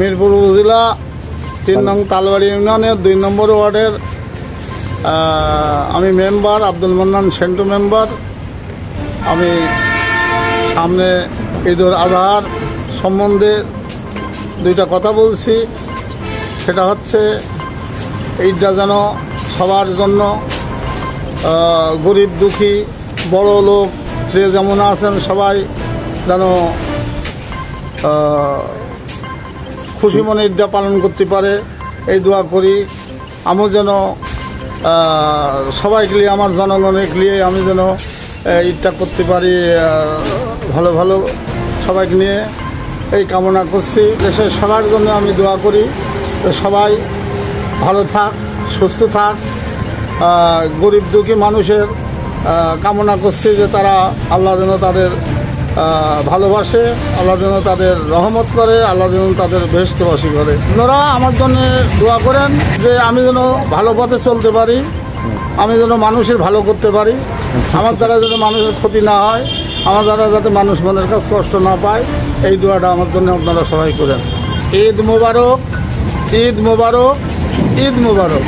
মিরপুর উপজেলা ৩ নং তালবাড়ি ইউনিয়নের ২ নম্বর ওয়ার্ডের আমি মেম্বার আব্দুল মান্নান সেন্টু মেম্বার। আমি সামনে ঈদুল আজহার সম্বন্ধে দুইটা কথা বলছি। সেটা হচ্ছে ঈদটা যেন সবার জন্য, গরিব দুঃখী বড় লোক যে যেমন আছেন সবাই যেন খুশি মনে ঈদটা পালন করতে পারে, এই দোয়া করি। আমিও যেন সবাইকে নিয়ে, আমার জনগণকে নিয়ে আমি যেন ঈদটা করতে পারি ভালো ভালো সবাইকে নিয়ে, এই কামনা করছি। দেশের সবার জন্য আমি দোয়া করি, সবাই ভালো থাক, সুস্থ থাক। গরিব দুঃখী মানুষের কামনা করছি যে তারা আল্লাহ যেন তাদের ভালোবাসে, আল্লাহ যেন তাদের রহমত করে, আল্লাহ যেন তাদের বেহেশতবাসী করে। আপনারা আমার জন্য দোয়া করেন যে আমি যেন ভালো পথে চলতে পারি, আমি যেন মানুষের ভালো করতে পারি, আমার দ্বারা যেন মানুষের ক্ষতি না হয়, আমার দ্বারা যাতে মানুষ মনের কাছে কষ্ট না পায়, এই দোয়াটা আমার জন্য আপনারা সবাই করেন। ঈদ মোবারক, ঈদ মোবারক, ঈদ মোবারক।